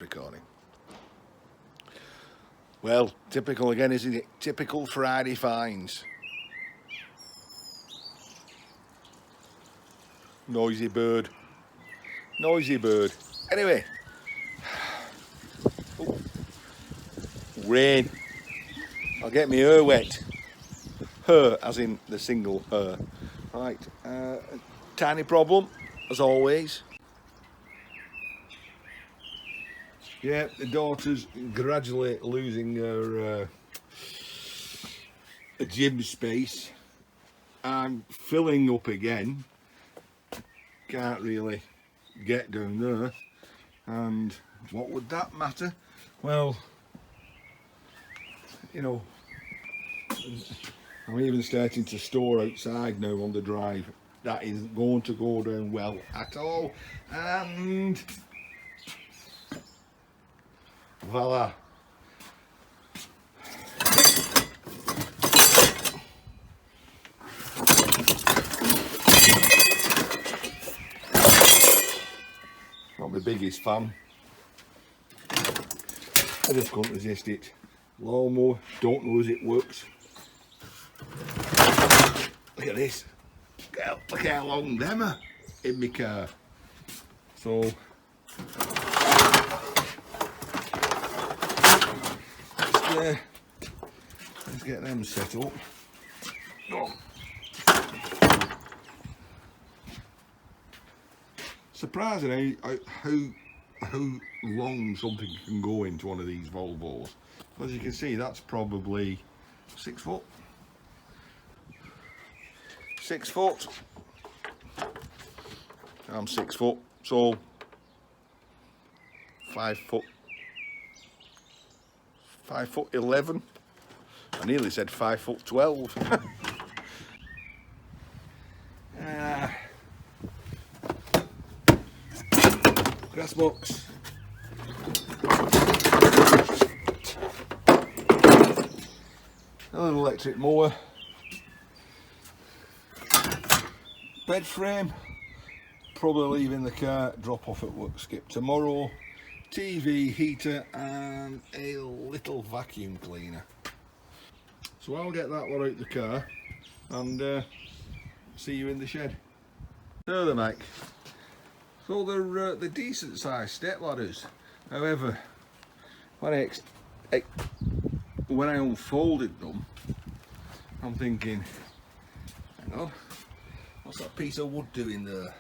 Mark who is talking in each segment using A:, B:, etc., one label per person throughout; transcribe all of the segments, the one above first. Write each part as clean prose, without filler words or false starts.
A: Recording. Well, typical again, isn't it? Typical Friday finds. Noisy bird. Noisy bird. Anyway. Ooh. Rain. I'll get my hair wet. Her, as in the single her. Right. Tiny problem, as always. Yeah, the daughter's gradually losing her gym space. I'm filling up again. Can't really get down there. And what would that matter? Well, you know, I'm even starting to store outside now on the drive. That isn't going to go down well at all. And voila. Not the biggest fan. I just couldn't resist it. Lawnmower, don't know as it works. Look at this. Look how long them are in my car. So let's get them set up. Oh. Surprising how long something can go into one of these Volvos. As you can see, that's probably 6 foot. 6 foot. I'm 6 foot, so 5 foot. 5 foot 11. I nearly said 5 foot 12. Grass box. A little electric mower. Bed frame. Probably leaving the car, drop off at work, skip tomorrow. TV, heater and a little vacuum cleaner. So I'll get that one out the car and see you in the shed. So they're Mike. So they're decent sized step ladders. However, when I unfolded them, I'm thinking, hang on, what's that piece of wood doing there?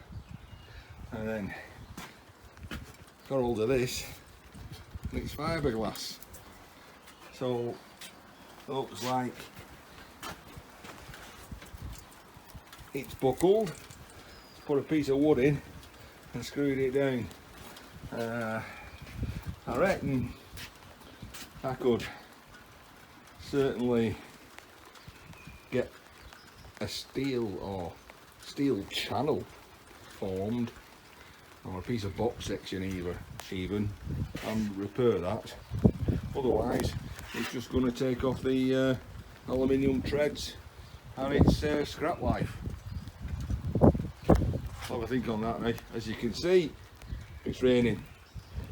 A: And then got hold of this, and it's fiberglass. So looks like it's buckled. Put a piece of wood in and screwed it down. I reckon I could certainly get a steel channel formed, or a piece of box section even, and repair that. Otherwise it's just going to take off the aluminium treads and it's scrap life. Have a think on that, mate. As you can see, it's raining,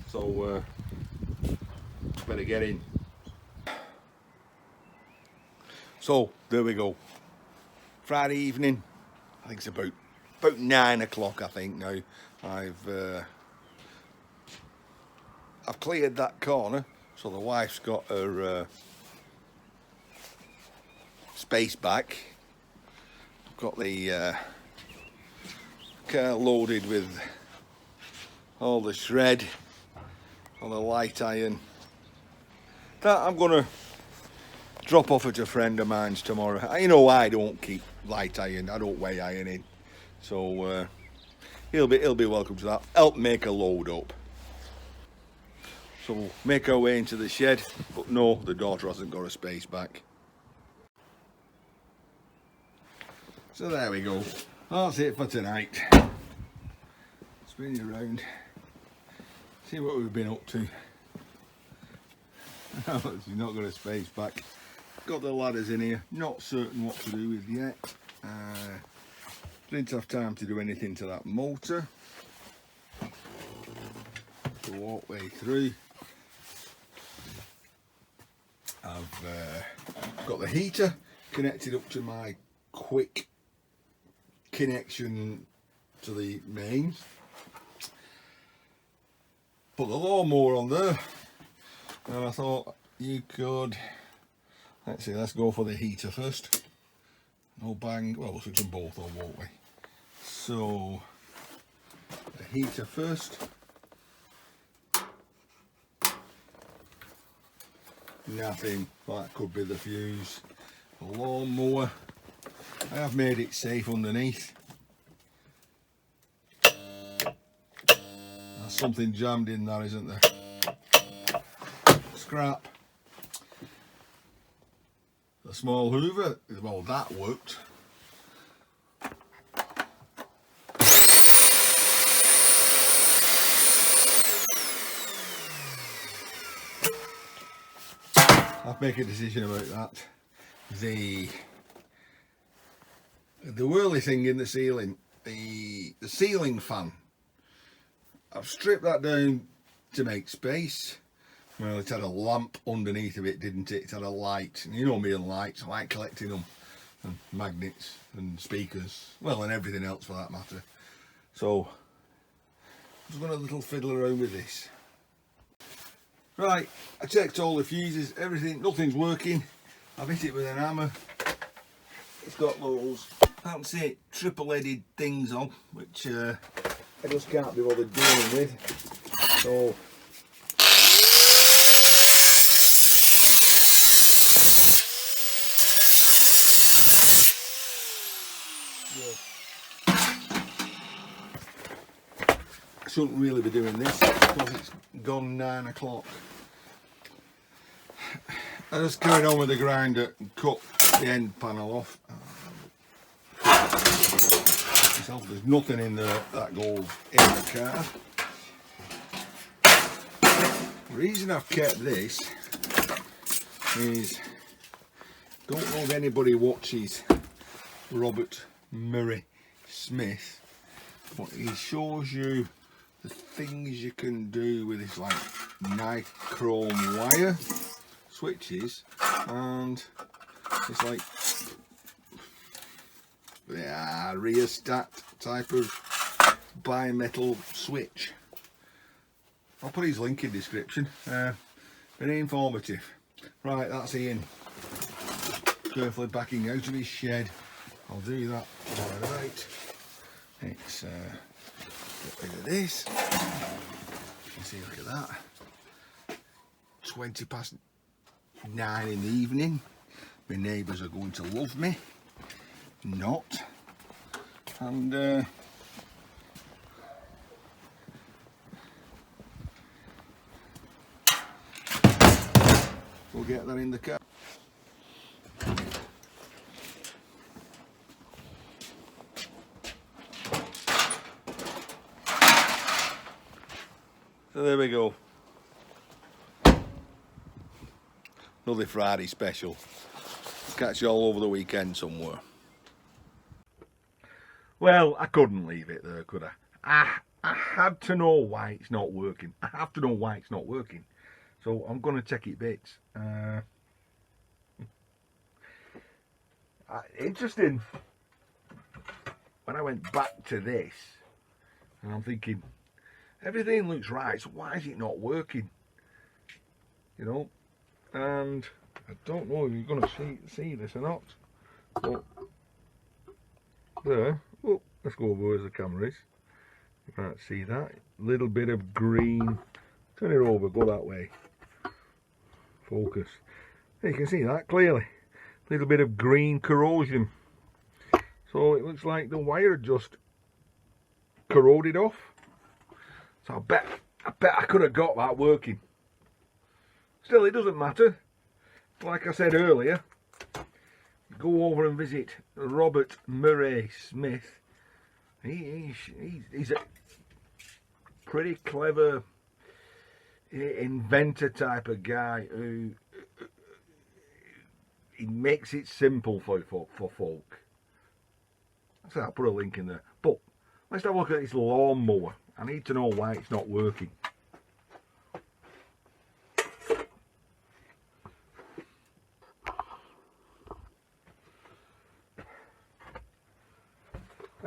A: so better get in. So there we go. Friday evening. I think it's about 9 o'clock. I think now. I've cleared that corner, so the wife's got her space back. I've got the car loaded with all the shred, all the light iron. That I'm gonna drop off at a friend of mine's tomorrow. You know, I don't keep light iron. I don't weigh iron in, so he'll be welcome to that. Help make a load up. So we'll make our way into the shed, but no, the daughter hasn't got her space back. So there we go. That's it for tonight. Spin you around. See what we've been up to. She's not got her space back. Got the ladders in here. Not certain what to do with yet. Didn't have time to do anything to that motor. the walkway through. I've got the heater connected up to my quick connection to the mains. Put the lawnmower on there, and I thought you could, let's go for the heater first. No bang, well, we'll switch them both on, won't we? So, the heater first. Nothing, that could be the fuse. The lawnmower, I have made it safe underneath. There's something jammed in there, isn't there? Scrap. The small hoover, well, that worked. I'll make a decision about that. The whirly thing in the ceiling, the ceiling fan, I've stripped that down to make space. Well, it had a lamp underneath of it, didn't it? It had a light, and you know me and lights, I like collecting them, and magnets and speakers, well, and everything else for that matter. So I'm just going to little fiddle around with this. Right, I checked all the fuses, everything, nothing's working. I've hit it with an hammer. It's got those, fancy triple-headed things on, which I just can't be bothered dealing with. So I shouldn't really be doing this because it's gone 9 o'clock. I just carried on with the grinder and cut the end panel off. There's nothing in there that goes in the car. The reason I've kept this is, don't know if anybody watches Robert Murray Smith, but he shows you the things you can do with this, like nichrome wire switches, and it's like rheostat type of bimetal switch. I'll put his link in the description. Very informative. Right, that's Ian carefully backing out of his shed. I'll do that. Alright, let's get rid of this. You see, look at that. 9:20 in the evening. My neighbours are going to love me. Not. And we'll get that in the car. So there we go. Another Friday special. Catch you all over the weekend somewhere. Well, I couldn't leave it there, could I? I had to know why it's not working. I have to know why it's not working. So I'm going to check it bits. Interesting. When I went back to this, and I'm thinking, everything looks right, so why is it not working? You know, and I don't know if you're going to see this or not, but there, oh, let's go over where the camera is. You can't see that. Little bit of green. Turn it over, go that way. Focus. You can see that clearly. Little bit of green corrosion. So it looks like the wire had just corroded off. So I bet I could have got that working. Still, it doesn't matter. Like I said earlier, go over and visit Robert Murray Smith. He's a pretty clever inventor type of guy who he makes it simple for folk. So I'll put a link in there. But let's have a look at this lawnmower. I need to know why it's not working.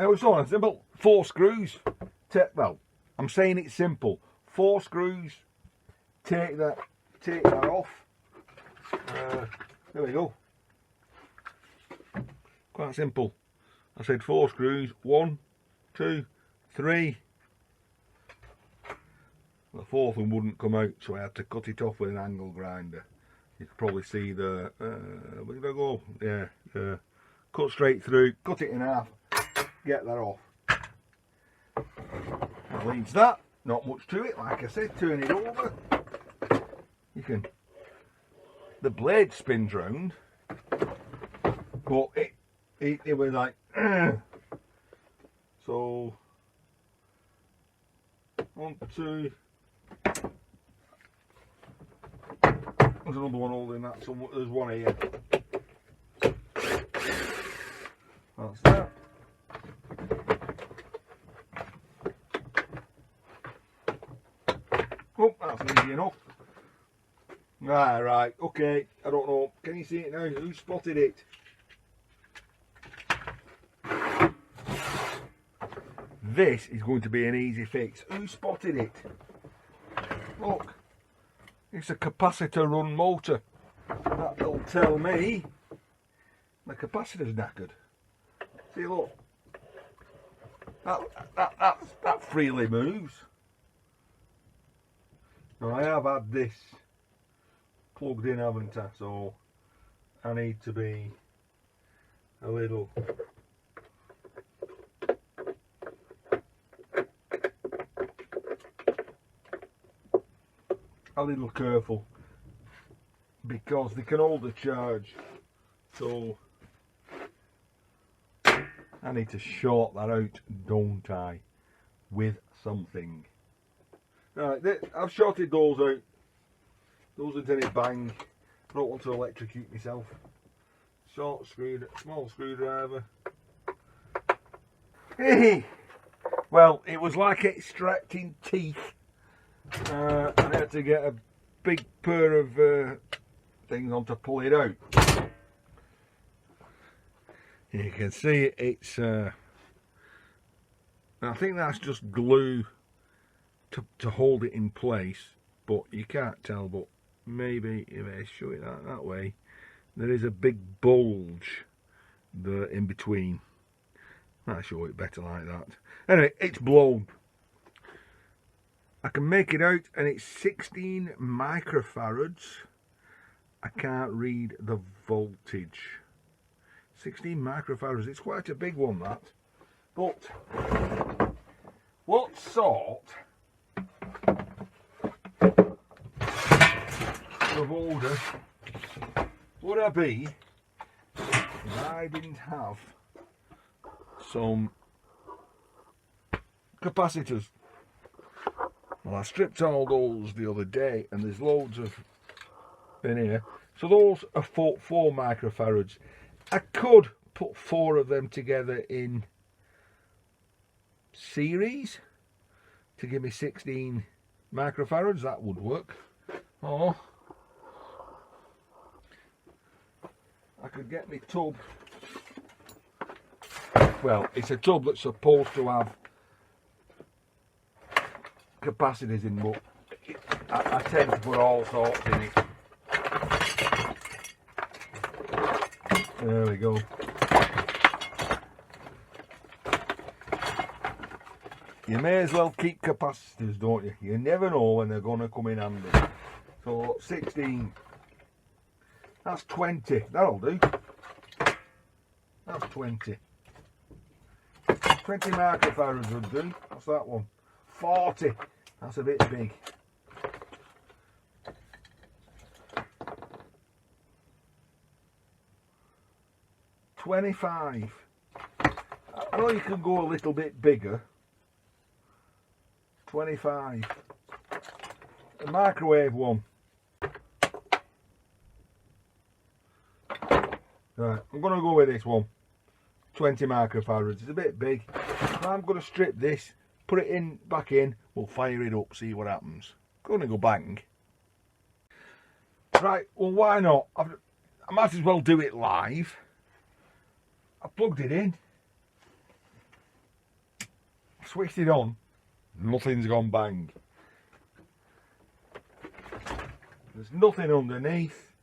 A: It's on a simple 4 screws. Well, I'm saying it's simple. 4 screws. Take that off. There we go. Quite simple. I said 4 screws. 1, 2, 3. The 4th one wouldn't come out, so I had to cut it off with an angle grinder. You can probably see the where did I go? Yeah, cut straight through, cut it in half, get that off. That leaves that. Not much to it, like I said. Turn it over. You can. The blade spins round, but it was like so. 1, 2. There's another one holding that. There's one here. That's that. Oh, that's easy enough. Right, okay. I don't know. Can you see it now? Who spotted it? This is going to be an easy fix. Who spotted it? Look. It's a capacitor run motor. That'll tell me the capacitor's knackered. See, look. That freely moves. Now, I have had this plugged in, haven't I? So I need to be a little careful, because they can hold the charge, so I need to short that out, don't I, with something. Right, I've shorted those out. Those until it bang. I don't want to electrocute myself. Small screwdriver. Hey! Well, it was like extracting teeth. I had to get a big pair of things on to pull it out. You can see it's I think that's just glue to hold it in place, but you can't tell. But maybe if I show it that way, there is a big bulge there in between. I'll show it better like that. Anyway, it's blown. I can make it out, and it's 16 microfarads. I can't read the voltage. 16 microfarads, it's quite a big one, that. But what sort of order would I be if I didn't have some capacitors? Well, I stripped all those the other day, and there's loads of in here. So those are 4 microfarads. I could put 4 of them together in series to give me 16 microfarads. That would work. Or I could get my tub. Well, it's a tub that's supposed to have capacitors in, but I tend to put all sorts in it. There we go. You may as well keep capacitors, don't you? You never know when they're going to come in handy. So 16, that's 20, that'll do. That's 20. 20 microfarads would do. What's that one? 40. That's a bit big. $25. I know you can go a little bit bigger. 25. The microwave one. Right, I'm going to go with this one. 20 microfarads. It's a bit big. I'm going to strip this, put it in, back in. We'll fire it up, see what happens. Going to go bang. Right, well, why not? I might as well do it live. I plugged it in. switched it on, nothing's gone bang. There's nothing underneath.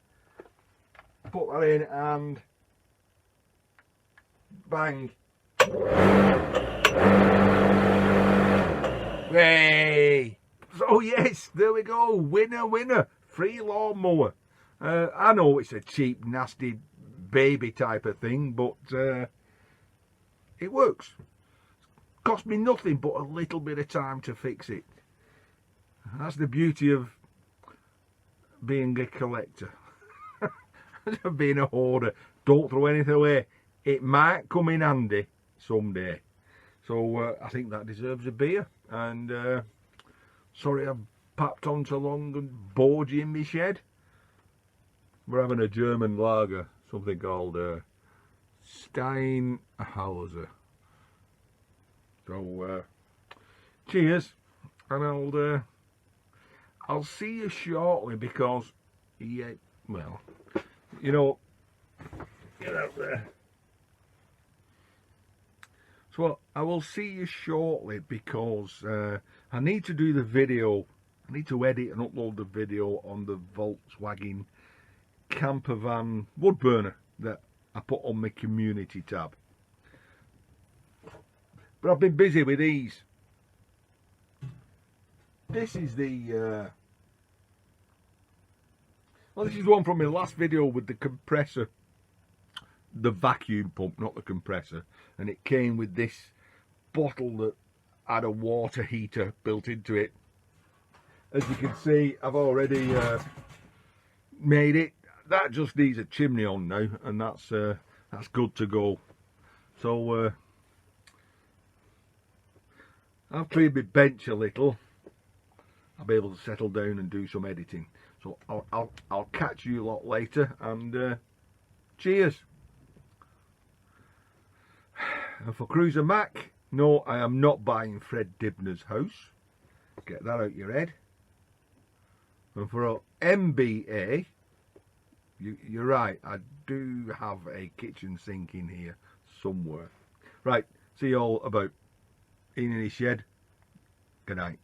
A: Put that in and bang. Hey! So yes, there we go. Winner, winner. Free lawnmower. I know it's a cheap, nasty baby type of thing, but it works. Cost me nothing but a little bit of time to fix it. That's the beauty of being a collector. Being a hoarder. Don't throw anything away. It might come in handy someday. So I think that deserves a beer. And sorry I've papped on so long and bored you in my shed. We're having a German lager, something called Steinhauser. So cheers, and I'll see you shortly, because yeah, well, you know, get out there. So I will see you shortly, because I need to do the video. I need to edit and upload the video on the Volkswagen camper van wood burner that I put on my community tab. But I've been busy with these. This is the well, this is the one from my last video with the compressor, the vacuum pump, not the compressor, and it came with this bottle that had a water heater built into it. As you can see, I've already made it. That just needs a chimney on now, and that's good to go. So I've cleared my bench a little. I'll be able to settle down and do some editing. So I'll catch you a lot later, and cheers. And for Cruiser Mac, no, I am not buying Fred Dibner's house. Get that out your head. And for MBA, you're right, I do have a kitchen sink in here somewhere. Right, see you all about in his shed. Good night.